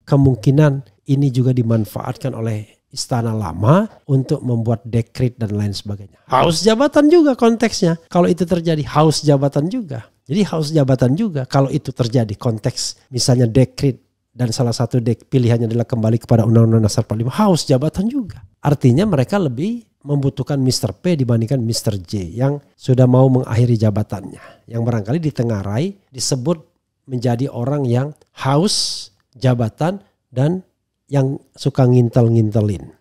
kemungkinan ini juga dimanfaatkan oleh Istana Lama untuk membuat dekret dan lain sebagainya. Haus jabatan juga konteksnya. Kalau itu terjadi haus jabatan juga. Jadi haus jabatan juga kalau itu terjadi konteks misalnya dekret dan salah satu pilihannya adalah kembali kepada Undang-Undang Dasar 45, haus jabatan juga. Artinya mereka lebih membutuhkan Mr. P dibandingkan Mr. J yang sudah mau mengakhiri jabatannya. Yang barangkali ditengarai disebut menjadi orang yang haus jabatan dan yang suka ngintel-ngintelin.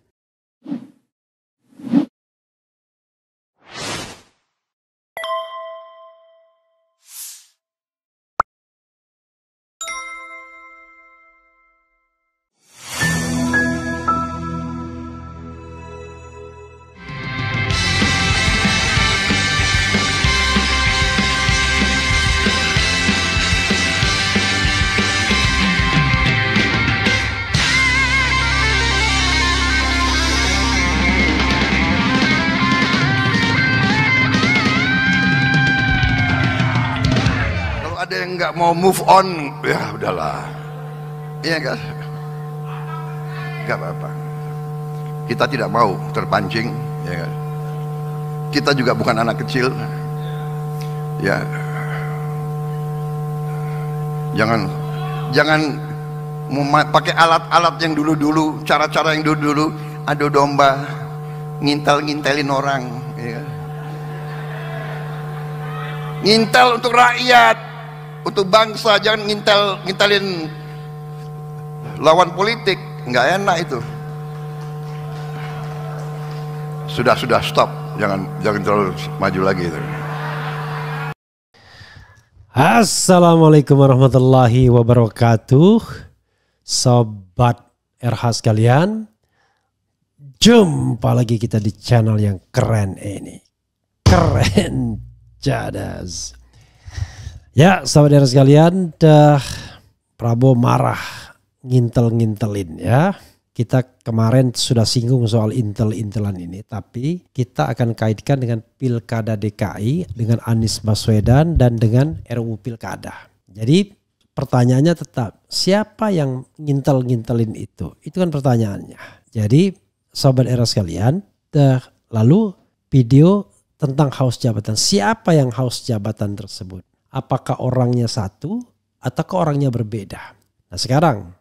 Ada yang nggak mau move on, ya udahlah, iya kan? Nggak apa-apa. Kita tidak mau terpancing, ya kan? Kita juga bukan anak kecil, ya. Jangan pakai alat-alat yang dulu-dulu, cara-cara yang dulu-dulu, adu domba, ngintel-ngintelin orang, ya. Ngintel untuk rakyat, untuk bangsa, jangan ngintelin lawan politik, nggak enak itu. Sudah stop, jangan terlalu maju lagi itu. Assalamualaikum warahmatullahi wabarakatuh, sobat RH sekalian. Jumpa lagi kita di channel yang keren ini, keren cadas. Ya, sahabat RH sekalian, Prabowo marah ngintel-ngintelin ya. Kita kemarin sudah singgung soal intel-intelan ini, tapi kita akan kaitkan dengan Pilkada DKI, dengan Anies Baswedan dan dengan RUU Pilkada. Jadi pertanyaannya tetap, siapa yang ngintel-ngintelin itu? Itu kan pertanyaannya. Jadi sahabat RH sekalian, lalu video tentang haus jabatan. Siapa yang haus jabatan tersebut? Apakah orangnya satu ataukah orangnya berbeda? Nah sekarang,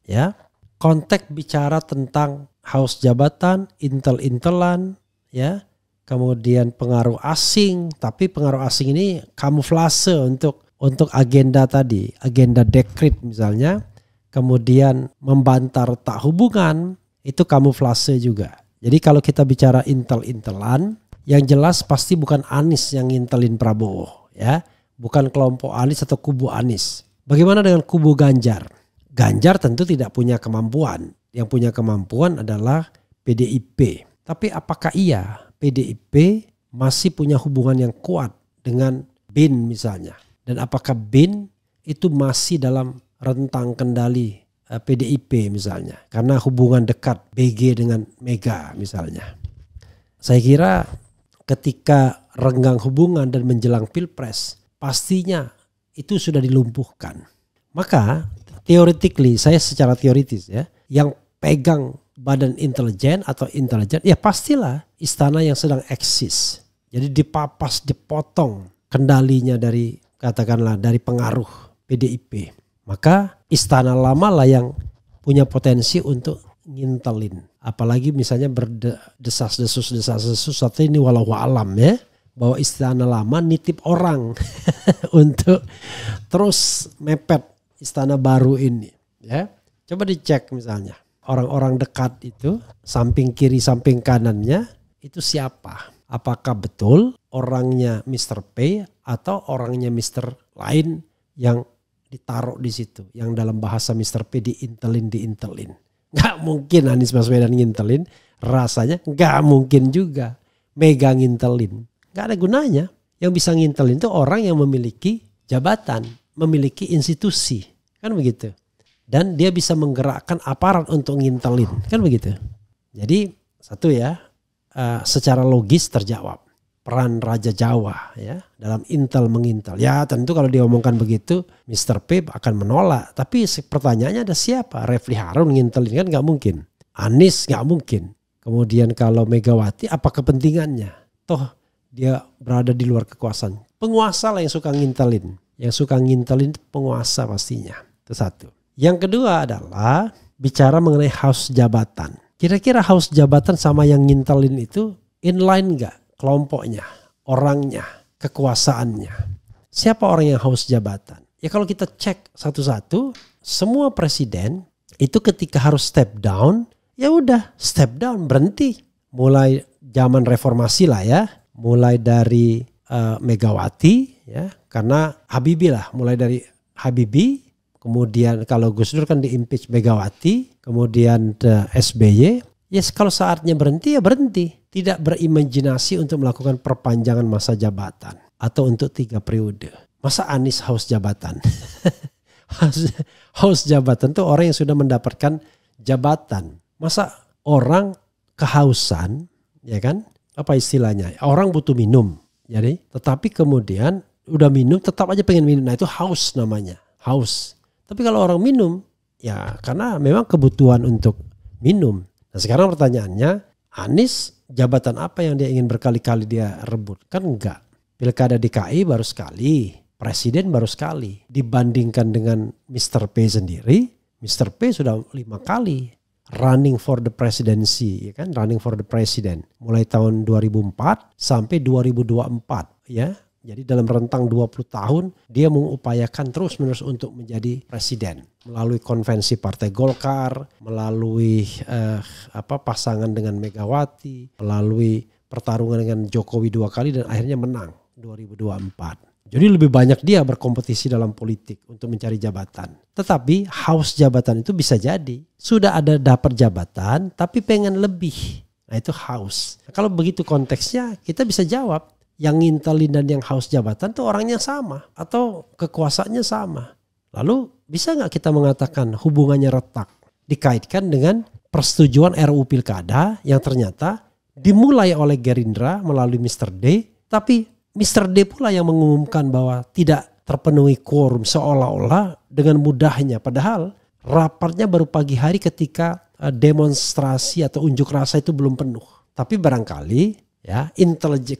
ya, konteks bicara tentang haus jabatan, intel-intelan, ya, kemudian pengaruh asing, tapi pengaruh asing ini kamuflase untuk agenda tadi, agenda dekret misalnya, kemudian membantar tak hubungan, itu kamuflase juga. Jadi kalau kita bicara intel-intelan, yang jelas pasti bukan Anies yang ngintelin Prabowo, ya. Bukan kelompok Anies atau kubu Anies. Bagaimana dengan kubu Ganjar? Ganjar tentu tidak punya kemampuan. Yang punya kemampuan adalah PDIP. Tapi apakah iya PDIP masih punya hubungan yang kuat dengan BIN misalnya? Dan apakah BIN itu masih dalam rentang kendali PDIP misalnya? Karena hubungan dekat BG dengan Mega misalnya. Saya kira ketika renggang hubungan dan menjelang Pilpres, pastinya itu sudah dilumpuhkan. Maka theoretically, saya secara teoritis ya, yang pegang badan intelijen atau intelijen, ya pastilah istana yang sedang eksis. Jadi dipapas, dipotong kendalinya dari, katakanlah dari pengaruh PDIP. Maka Istana Lama lah yang punya potensi untuk ngintelin. Apalagi misalnya berdesas-desus atau ini walau alam ya, bahwa Istana Lama nitip orang untuk terus mepet istana baru ini ya. Coba dicek misalnya orang-orang dekat itu, samping kiri samping kanannya itu siapa? Apakah betul orangnya Mr. P atau orangnya Mr. lain yang ditaruh di situ, yang dalam bahasa Mr. P diintelin. Nggak mungkin Anies Baswedan ngintelin, rasanya nggak mungkin juga Mega ngintelin. Nggak ada gunanya. Yang bisa ngintelin itu orang yang memiliki jabatan, memiliki institusi, kan begitu. Dan dia bisa menggerakkan aparat untuk ngintelin, kan begitu. Jadi satu ya, secara logis terjawab. peran Raja Jawa ya dalam intel mengintel. Ya tentu kalau dia omongkan begitu Mr. P akan menolak. Tapi pertanyaannya ada siapa? Refli Harun ngintelin kan nggak mungkin. Anies nggak mungkin. Kemudian kalau Megawati apa kepentingannya? Toh dia berada di luar kekuasaan. Penguasa lah yang suka ngintelin. Yang suka ngintelin penguasa pastinya. Itu satu. Yang kedua adalah bicara mengenai haus jabatan. Kira-kira haus jabatan sama yang ngintelin itu inline nggak? Kelompoknya, orangnya, kekuasaannya. Siapa orang yang haus jabatan? Ya kalau kita cek satu-satu, semua presiden itu ketika harus step down, ya udah step down, berhenti. Mulai zaman reformasi lah ya, mulai dari Megawati ya, karena Habibie lah, mulai dari Habibie, kemudian kalau Gus Dur kan di-impeach Megawati, kemudian SBY. Ya kalau saatnya berhenti ya berhenti. Tidak berimajinasi untuk melakukan perpanjangan masa jabatan. Atau untuk 3 periode. Masa Anies haus jabatan? Haus jabatan itu orang yang sudah mendapatkan jabatan. Masa orang kehausan, ya kan? Apa istilahnya? Orang butuh minum. Jadi, tetapi kemudian udah minum tetap aja pengen minum. Nah itu haus namanya. Haus. Tapi kalau orang minum, ya karena memang kebutuhan untuk minum. Nah sekarang pertanyaannya, Anies jabatan apa yang dia ingin berkali-kali dia rebut? Kan enggak. Pilkada DKI baru sekali, presiden baru sekali. Dibandingkan dengan Mr. P sendiri, Mr. P sudah 5 kali running for the presidency, ya kan? Running for the president. Mulai tahun 2004 sampai 2024, ya. Jadi dalam rentang 20 tahun dia mengupayakan terus-menerus untuk menjadi presiden. Melalui konvensi Partai Golkar, melalui pasangan dengan Megawati, melalui pertarungan dengan Jokowi 2 kali dan akhirnya menang 2024. Jadi lebih banyak dia berkompetisi dalam politik untuk mencari jabatan. Tetapi haus jabatan itu bisa jadi. Sudah ada dapat jabatan tapi pengen lebih. Nah itu haus. Nah, kalau begitu konteksnya kita bisa jawab. Yang ngintelin dan yang haus jabatan tuh orangnya sama atau kekuasaannya sama. Lalu bisa nggak kita mengatakan hubungannya retak dikaitkan dengan persetujuan RUU Pilkada yang ternyata dimulai oleh Gerindra melalui Mr. D, tapi Mr. D pula yang mengumumkan bahwa tidak terpenuhi quorum seolah-olah dengan mudahnya. Padahal rapatnya baru pagi hari ketika demonstrasi atau unjuk rasa itu belum penuh. Tapi barangkali ya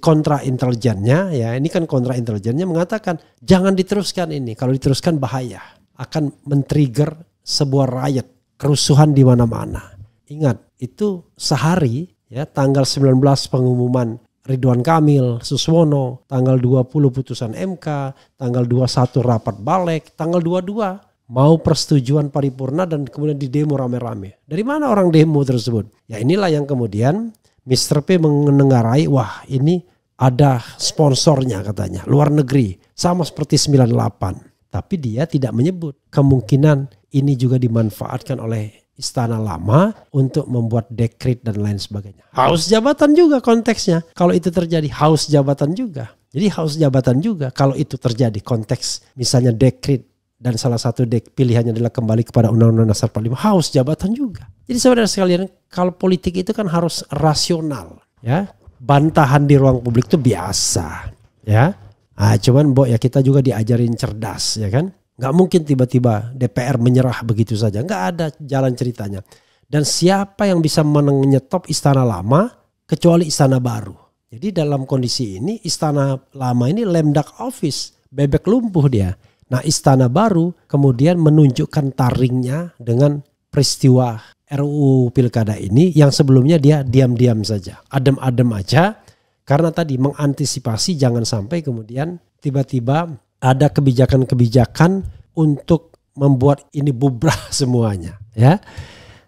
kontra intelijennya ya ini kan kontra intelijennya mengatakan jangan diteruskan ini, kalau diteruskan bahaya, akan men-trigger sebuah riot, kerusuhan di mana-mana. Ingat itu sehari ya, tanggal 19 pengumuman Ridwan Kamil, Suswono, tanggal 20 putusan MK, tanggal 21 rapat Balek, tanggal 22 mau persetujuan paripurna dan kemudian di demo rame-rame. Dari mana orang demo tersebut? Ya inilah yang kemudian Mr. P mengengarai, wah ini ada sponsornya katanya, luar negeri, sama seperti 98. Tapi dia tidak menyebut kemungkinan ini juga dimanfaatkan oleh Istana Lama untuk membuat dekret dan lain sebagainya. Haus jabatan juga konteksnya, kalau itu terjadi haus jabatan juga. Jadi haus jabatan juga kalau itu terjadi konteks misalnya dekret dan salah satu pilihannya adalah kembali kepada Undang-Undang Dasar 45, haus jabatan juga. Jadi saudara sekalian, kalau politik itu kan harus rasional, ya. Bantahan di ruang publik itu biasa, ya. Cuman ya kita juga diajarin cerdas, ya kan. Gak mungkin tiba-tiba DPR menyerah begitu saja, gak ada jalan ceritanya. Dan siapa yang bisa menyetop Istana Lama kecuali Istana Baru. Jadi dalam kondisi ini Istana Lama ini lame duck office, bebek lumpuh dia. Nah Istana Baru kemudian menunjukkan taringnya dengan peristiwa RUU Pilkada ini yang sebelumnya dia diam-diam saja, adem-adem aja, karena tadi mengantisipasi jangan sampai kemudian tiba-tiba ada kebijakan-kebijakan untuk membuat ini bubrah semuanya, ya.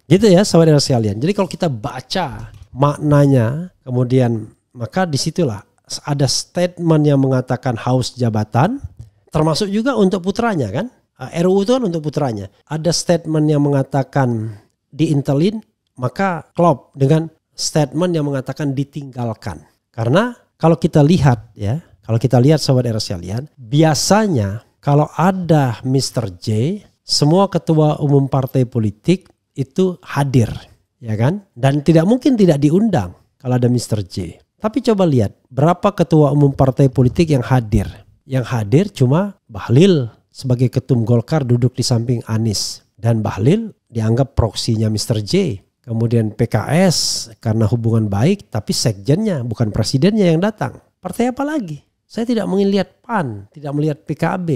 Gitu ya saudara sekalian. Jadi kalau kita baca maknanya kemudian maka disitulah ada statement yang mengatakan haus jabatan, termasuk juga untuk putranya kan. RUU itu kan untuk putranya. Ada statement yang mengatakan diintelin, maka klop dengan statement yang mengatakan ditinggalkan. Karena kalau kita lihat ya, kalau kita lihat sahabat era sekalian, biasanya kalau ada Mr. J, semua ketua umum partai politik itu hadir, ya kan? Dan tidak mungkin tidak diundang kalau ada Mr. J. Tapi coba lihat berapa ketua umum partai politik yang hadir. Yang hadir cuma Bahlil sebagai ketum Golkar duduk di samping Anies. Dan Bahlil dianggap proksinya Mr. J. Kemudian PKS karena hubungan baik tapi sekjennya bukan presidennya yang datang. Partai apa lagi? Saya tidak melihat PAN, tidak melihat PKB,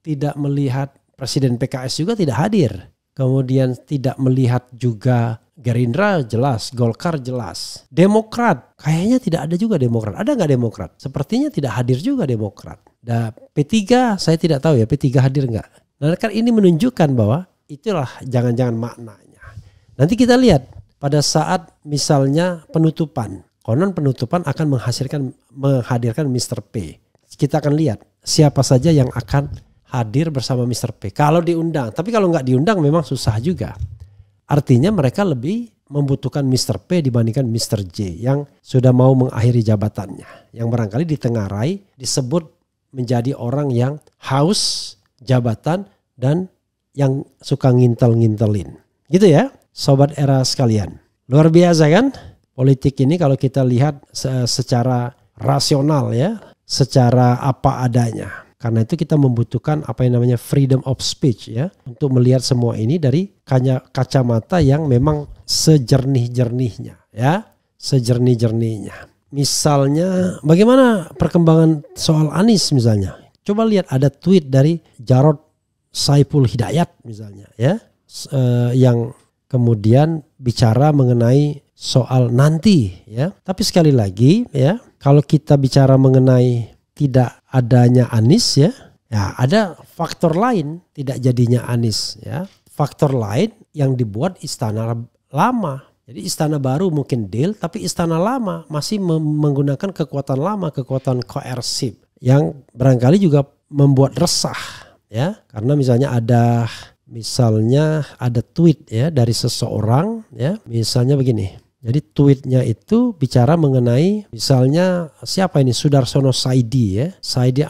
tidak melihat Presiden PKS juga tidak hadir. Kemudian tidak melihat juga Gerindra jelas, Golkar jelas. Demokrat, kayaknya tidak ada juga Demokrat. Ada nggak Demokrat? Sepertinya tidak hadir juga Demokrat. Dan P3 saya tidak tahu ya P3 hadir nggak. Nah kan ini menunjukkan bahwa itulah jangan-jangan maknanya. Nanti kita lihat pada saat misalnya penutupan. Konon penutupan akan menghadirkan Mr. P. Kita akan lihat siapa saja yang akan hadir bersama Mr. P. Kalau diundang, tapi kalau nggak diundang memang susah juga. Artinya mereka lebih membutuhkan Mr. P dibandingkan Mr. J yang sudah mau mengakhiri jabatannya. Yang barangkali ditengarai disebut menjadi orang yang haus jabatan dan yang suka ngintel-ngintelin. Gitu ya Sobat Era sekalian. Luar biasa kan? Politik ini kalau kita lihat secara rasional ya. Secara apa adanya. Karena itu kita membutuhkan apa yang namanya freedom of speech ya. Untuk melihat semua ini dari kacamata yang memang sejernih-jernihnya ya. Sejernih-jernihnya. Misalnya bagaimana perkembangan soal Anies misalnya. Coba lihat ada tweet dari Jarod Saiful Hidayat misalnya ya. Yang kemudian bicara mengenai soal nanti ya. Tapi sekali lagi ya. Kalau kita bicara mengenai tidak adanya Anies ya ada faktor lain tidak jadinya Anies ya. Faktor lain yang dibuat istana lama. Jadi istana baru mungkin deal tapi istana lama masih menggunakan kekuatan lama, kekuatan koersif yang barangkali juga membuat resah ya. Karena misalnya ada tweet ya dari seseorang ya. Misalnya begini. Jadi tweetnya itu bicara mengenai misalnya siapa ini Sudarsono Saidi ya. Saidi _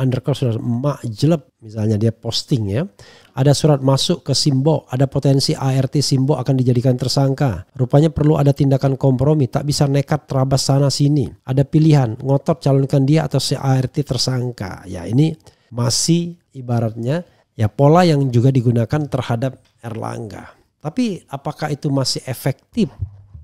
Mak Jeleb misalnya dia posting ya. Ada surat masuk ke Simbo. Ada potensi ART Simbo akan dijadikan tersangka. Rupanya perlu ada tindakan kompromi. Tak bisa nekat terabas sana sini. Ada pilihan ngotot calonkan dia atau si ART tersangka. Ya ini masih ibaratnya ya pola yang juga digunakan terhadap Erlangga. Tapi apakah itu masih efektif?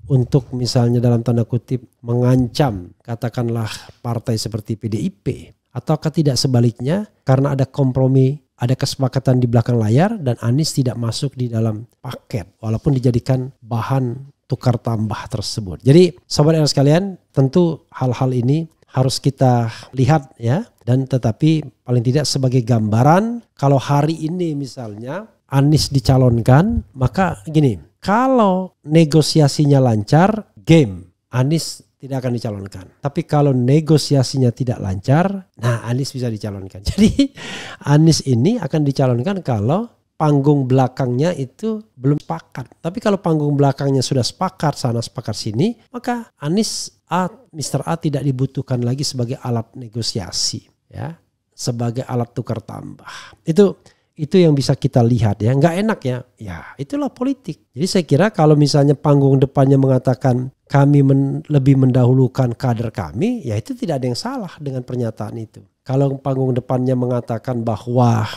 Untuk misalnya dalam tanda kutip mengancam katakanlah partai seperti PDIP. Ataukah tidak sebaliknya karena ada kompromi, ada kesepakatan di belakang layar dan Anies tidak masuk di dalam paket. Walaupun dijadikan bahan tukar tambah tersebut. Jadi sobat era sekalian tentu hal-hal ini harus kita lihat ya. Dan tetapi paling tidak sebagai gambaran kalau hari ini misalnya Anies dicalonkan maka gini. Kalau negosiasinya lancar, game Anies tidak akan dicalonkan. Tapi kalau negosiasinya tidak lancar, nah Anies bisa dicalonkan. Jadi Anies ini akan dicalonkan kalau panggung belakangnya itu belum sepakat. Tapi kalau panggung belakangnya sudah sepakat sana sepakat sini, maka Anies Mr. A tidak dibutuhkan lagi sebagai alat negosiasi, ya, sebagai alat tukar tambah. Itu yang bisa kita lihat ya. Nggak enak ya. Ya itulah politik. Jadi saya kira kalau misalnya panggung depannya mengatakan kami lebih mendahulukan kader kami. Ya itu tidak ada yang salah dengan pernyataan itu. Kalau panggung depannya mengatakan bahwa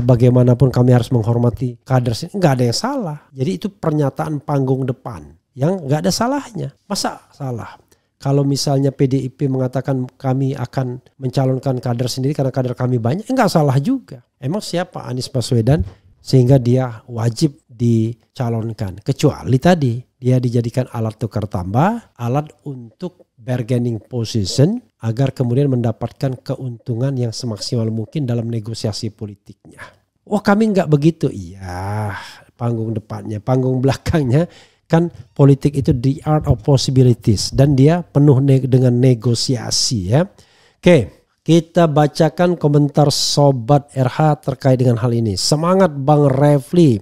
bagaimanapun kami harus menghormati kader sini. Nggak ada yang salah. Jadi itu pernyataan panggung depan. Yang nggak ada salahnya. Masa salah? Kalau misalnya PDIP mengatakan kami akan mencalonkan kader sendiri karena kader kami banyak, enggak salah juga. Emang siapa Anies Baswedan sehingga dia wajib dicalonkan? Kecuali tadi dia dijadikan alat tukar tambah, alat untuk bargaining position agar kemudian mendapatkan keuntungan yang semaksimal mungkin dalam negosiasi politiknya. Wah kami enggak begitu. Iya, panggung depannya, panggung belakangnya. Kan politik itu the art of possibilities dan dia penuh dengan negosiasi ya. Oke, kita bacakan komentar Sobat RH terkait dengan hal ini. Semangat Bang Refli.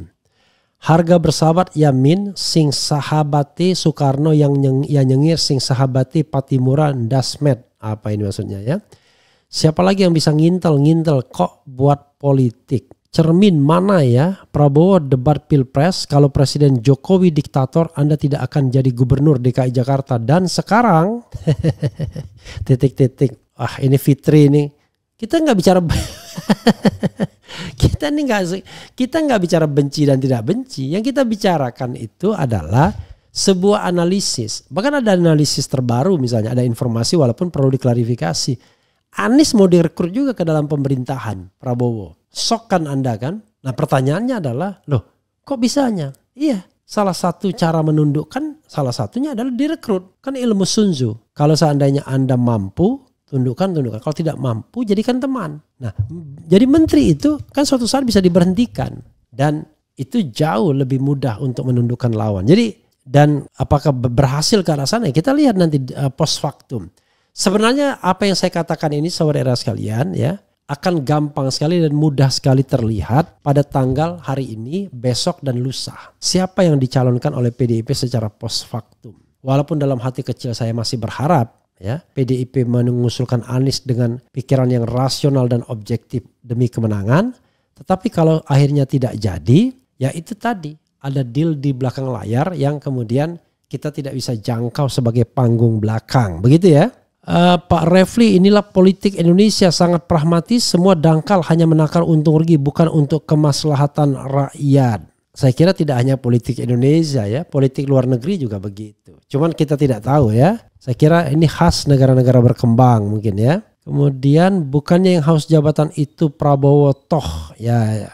Harga bersahabat Yamin sing sahabati Soekarno yang nyengir sing sahabati Patimura Dasmet. Apa ini maksudnya ya? Siapa lagi yang bisa ngintel kok buat politik? cermin mana ya? Prabowo debat Pilpres, kalau Presiden Jokowi diktator, Anda tidak akan jadi gubernur DKI Jakarta. Dan sekarang titik-titik. Ah, ini Fitri ini. Kita nggak bicara kita nggak bicara benci dan tidak benci. Yang kita bicarakan itu adalah sebuah analisis. Bahkan ada analisis terbaru, misalnya ada informasi walaupun perlu diklarifikasi. Anies mau direkrut juga ke dalam pemerintahan Prabowo. Sok kan Anda kan? Nah pertanyaannya adalah, loh kok bisanya? Iya, salah satu cara menundukkan, salah satunya adalah direkrut. Kan ilmu Sun Tzu. Kalau seandainya Anda mampu, tundukkan. Kalau tidak mampu, jadikan teman. Nah, jadi menteri itu kan suatu saat bisa diberhentikan. Dan itu jauh lebih mudah untuk menundukkan lawan. Jadi, dan apakah berhasil ke arah sana? Kita lihat nanti post factum. Sebenarnya apa yang saya katakan ini saudara sekalian ya, akan gampang sekali dan mudah sekali terlihat pada tanggal hari ini, besok dan lusa. Siapa yang dicalonkan oleh PDIP secara post factum. Walaupun dalam hati kecil saya masih berharap ya PDIP mengusulkan Anies dengan pikiran yang rasional dan objektif demi kemenangan. Tetapi kalau akhirnya tidak jadi, ya itu tadi ada deal di belakang layar yang kemudian kita tidak bisa jangkau sebagai panggung belakang. Begitu ya. Pak Refli, inilah politik Indonesia sangat pragmatis, semua dangkal hanya menakar untung rugi bukan untuk kemaslahatan rakyat. Saya kira tidak hanya politik Indonesia ya, politik luar negeri juga begitu. Cuman kita tidak tahu ya. Saya kira ini khas negara-negara berkembang mungkin ya. Kemudian bukannya yang haus jabatan itu Prabowo toh ya.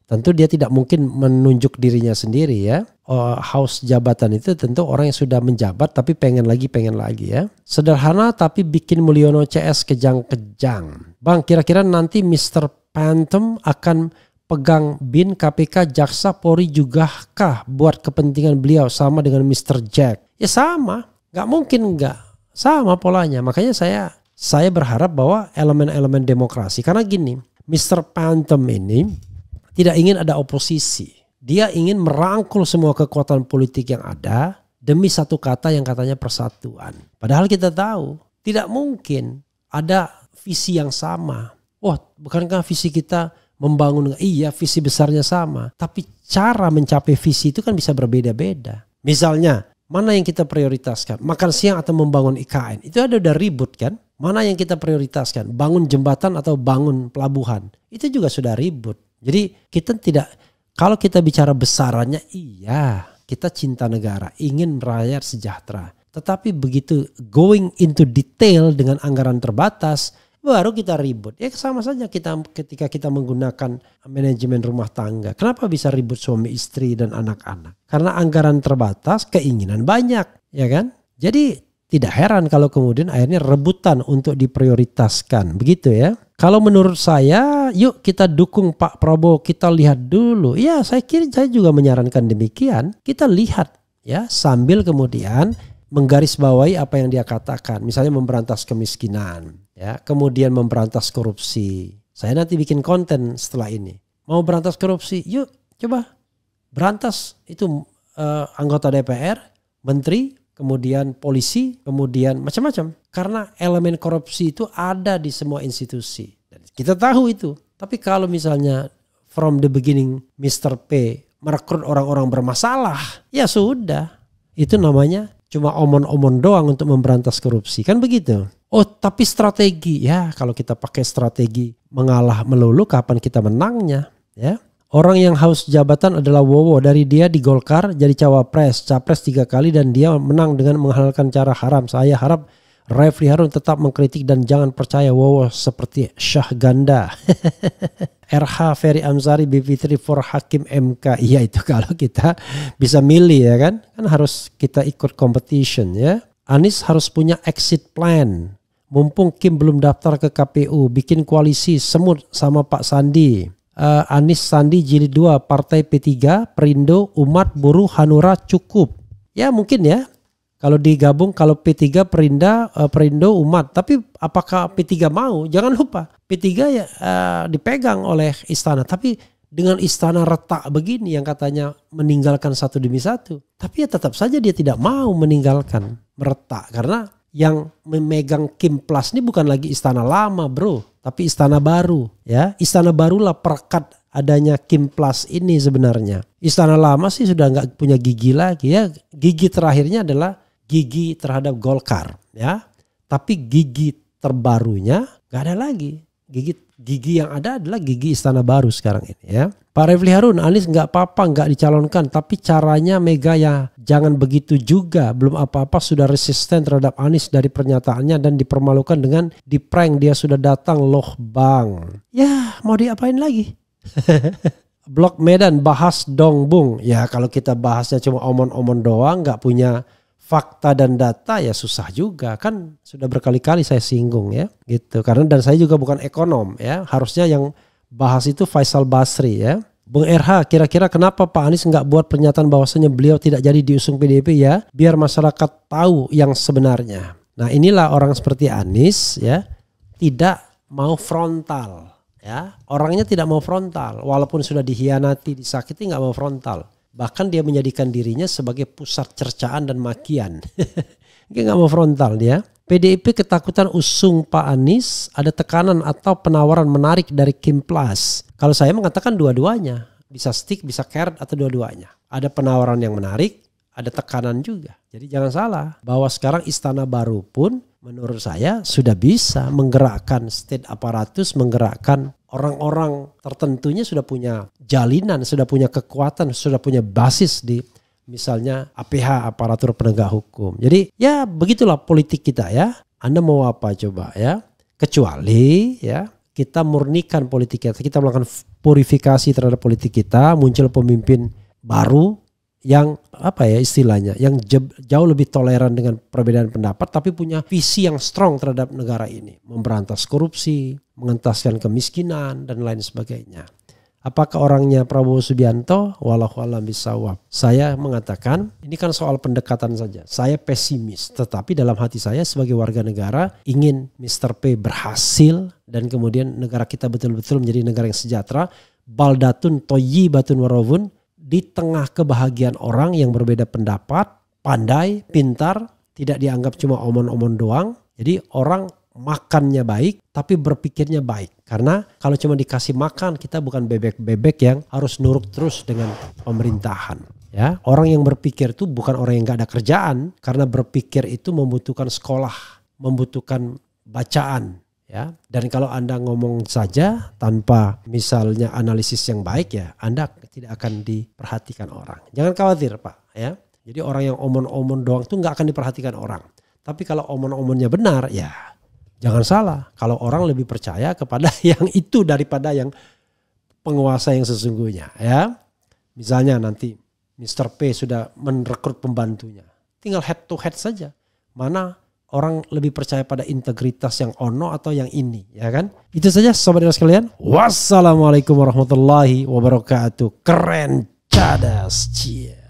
Tentu dia tidak mungkin menunjuk dirinya sendiri ya. Haus jabatan itu tentu orang yang sudah menjabat tapi pengen lagi ya. Sederhana tapi bikin Mulyono CS kejang-kejang. Bang, kira-kira nanti Mr. Phantom akan pegang BIN, KPK, Jaksa, Polri juga kah buat kepentingan beliau sama dengan Mr. Jack? Ya sama, nggak mungkin nggak. Sama polanya. Makanya saya berharap bahwa elemen-elemen demokrasi. Karena gini, Mr. Phantom ini tidak ingin ada oposisi. Dia ingin merangkul semua kekuatan politik yang ada demi satu kata yang katanya persatuan. Padahal kita tahu tidak mungkin ada visi yang sama. Wah, bukankah visi kita membangun? Iya, visi besarnya sama. Tapi cara mencapai visi itu kan bisa berbeda-beda. Misalnya, mana yang kita prioritaskan? Makan siang atau membangun IKN? Itu udah ribut kan? Mana yang kita prioritaskan? Bangun jembatan atau bangun pelabuhan? Itu juga sudah ribut. Jadi kita tidak... Kalau kita bicara besarannya, iya kita cinta negara, ingin rakyat sejahtera. Tetapi begitu going into detail dengan anggaran terbatas, baru kita ribut. Ya sama saja ketika kita menggunakan manajemen rumah tangga. Kenapa bisa ribut suami istri dan anak-anak? Karena anggaran terbatas, keinginan banyak, ya kan? Jadi tidak heran kalau kemudian akhirnya rebutan untuk diprioritaskan, begitu ya. Kalau menurut saya, yuk kita dukung Pak Prabowo, kita lihat dulu. Ya, saya kira saya juga menyarankan demikian. Kita lihat ya, sambil kemudian menggarisbawahi apa yang dia katakan. Misalnya memberantas kemiskinan, ya, kemudian memberantas korupsi. Saya nanti bikin konten setelah ini. Mau berantas korupsi, yuk coba berantas itu anggota DPR, menteri, kemudian polisi, kemudian macam-macam. Karena elemen korupsi itu ada di semua institusi. Dan kita tahu itu. Tapi kalau misalnya from the beginning Mr. P merekrut orang-orang bermasalah, ya sudah. Itu namanya cuma omon-omon doang untuk memberantas korupsi. Kan begitu. Oh tapi strategi. Ya kalau kita pakai strategi mengalah melulu, kapan kita menangnya? Ya. Orang yang haus jabatan adalah Wowo. Dari dia di Golkar jadi cawapres. Capres 3 kali dan dia menang dengan menghalalkan cara haram. Saya harap Refli Harun tetap mengkritik dan jangan percaya Wowo seperti Syah Ganda. RH Ferry Amsari BP3 for Hakim MK. Iya itu kalau kita bisa milih ya kan. Kan harus kita ikut competition ya. Anies harus punya exit plan. Mumpung Kim belum daftar ke KPU. Bikin koalisi semut sama Pak Sandi. Anies Sandi jilid 2 partai P3, Perindo, Umat, Buruh, Hanura cukup. Ya mungkin ya. Kalau digabung kalau P3, Perindo, Umat. Tapi apakah P3 mau? Jangan lupa P3 ya dipegang oleh istana. Tapi dengan istana retak begini yang katanya meninggalkan satu demi satu. Tapi ya tetap saja dia tidak mau meninggalkan, meretak. Karena yang memegang Kim Plus ini bukan lagi istana lama bro. Tapi istana baru ya. Istana barulah perekat adanya Kimplas ini sebenarnya. Istana Lama sih sudah nggak punya gigi lagi ya. Gigi terakhirnya adalah gigi terhadap Golkar ya. Tapi gigi terbarunya nggak ada lagi. Gigi yang ada adalah gigi Istana Baru sekarang ini ya. Pak Refli Harun, Anies nggak apa-apa nggak dicalonkan, tapi caranya Mega ya jangan begitu juga. Belum apa-apa sudah resisten terhadap Anies dari pernyataannya dan dipermalukan dengan di prank dia sudah datang loh bang. Ya mau diapain lagi? Blok Medan bahas dong bung. Ya kalau kita bahasnya cuma omon-omon doang nggak punya fakta dan data ya susah juga. Kan sudah berkali-kali saya singgung ya gitu. Karena dan saya juga bukan ekonom ya. Harusnya yang bahas itu Faisal Basri ya. Bung RH, kira-kira kenapa Pak Anies nggak buat pernyataan bahwasanya beliau tidak jadi diusung PDIP ya, biar masyarakat tahu yang sebenarnya. Nah inilah orang seperti Anies ya, tidak mau frontal ya, orangnya tidak mau frontal, walaupun sudah dihianati, disakiti nggak mau frontal. Bahkan dia menjadikan dirinya sebagai pusat cercaan dan makian. Dia nggak mau frontal dia. PDIP ketakutan usung Pak Anies, ada tekanan atau penawaran menarik dari Kimplas. Kalau saya mengatakan dua-duanya, bisa stick, bisa carrot atau dua-duanya. Ada penawaran yang menarik, ada tekanan juga. Jadi jangan salah bahwa sekarang Istana Baru pun menurut saya sudah bisa menggerakkan state aparatus, menggerakkan orang-orang tertentunya sudah punya jalinan, sudah punya kekuatan, sudah punya basis di misalnya APH, aparatur penegak hukum. Jadi ya begitulah politik kita ya. Anda mau apa coba ya. Kecuali ya kita murnikan politik kita. Kita melakukan purifikasi terhadap politik kita. Muncul pemimpin baru yang apa ya istilahnya. Yang jauh lebih toleran dengan perbedaan pendapat. Tapi punya visi yang strong terhadap negara ini. Memberantas korupsi, mengentaskan kemiskinan dan lain sebagainya. Apakah orangnya Prabowo Subianto? Wallahu a'lam bishawab. Saya mengatakan ini kan soal pendekatan saja. Saya pesimis, tetapi dalam hati saya sebagai warga negara ingin Mr. P berhasil dan kemudian negara kita betul-betul menjadi negara yang sejahtera. Baldatun thayyibatun warabun, di tengah kebahagiaan orang yang berbeda pendapat, pandai, pintar, tidak dianggap cuma omon-omon doang. Jadi orang makannya baik tapi berpikirnya baik. Karena kalau cuma dikasih makan kita bukan bebek-bebek yang harus nurut terus dengan pemerintahan. Ya, orang yang berpikir itu bukan orang yang gak ada kerjaan. Karena berpikir itu membutuhkan sekolah, membutuhkan bacaan. Ya, dan kalau Anda ngomong saja tanpa misalnya analisis yang baik ya Anda tidak akan diperhatikan orang. Jangan khawatir Pak ya. Jadi orang yang omon-omon doang itu gak akan diperhatikan orang. Tapi kalau omon-omonnya benar ya jangan salah, kalau orang lebih percaya kepada yang itu daripada yang penguasa yang sesungguhnya ya. Misalnya nanti Mr. P sudah merekrut pembantunya. Tinggal head to head saja. Mana orang lebih percaya pada integritas yang ono atau yang ini ya kan. Itu saja sobat sekalian. Wassalamualaikum warahmatullahi wabarakatuh. Keren cadas. Cie.